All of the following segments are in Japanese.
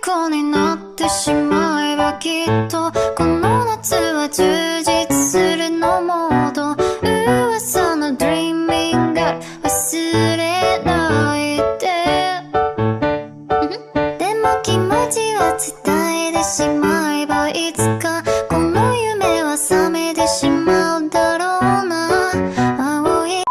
虜になってしまえばきっとこの夏は充実するのモード噂の Dreaming Girl 忘れないででも気持ちは伝えてしまえばいつかこの夢は覚めてしまうだろうな青い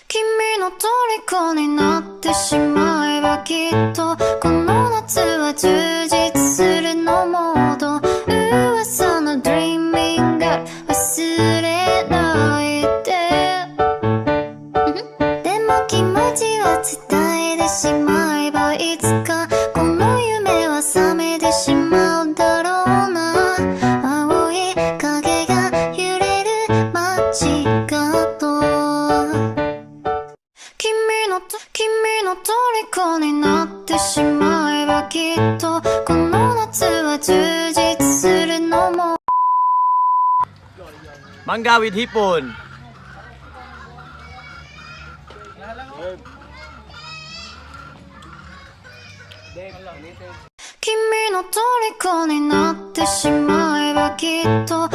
君の虜になってしまえばきっとこの夏は充実するのモード噂の Dreaming Girl 忘れないででも気持ちは伝えてしまえばいつかこの夢は覚めてしまうだろうな青い影が揺れる街角君の虜になってしまえばきっとこの夏は充実するのもมังกาวิธีญี่ปุ่น君の虜になってしまえばきっと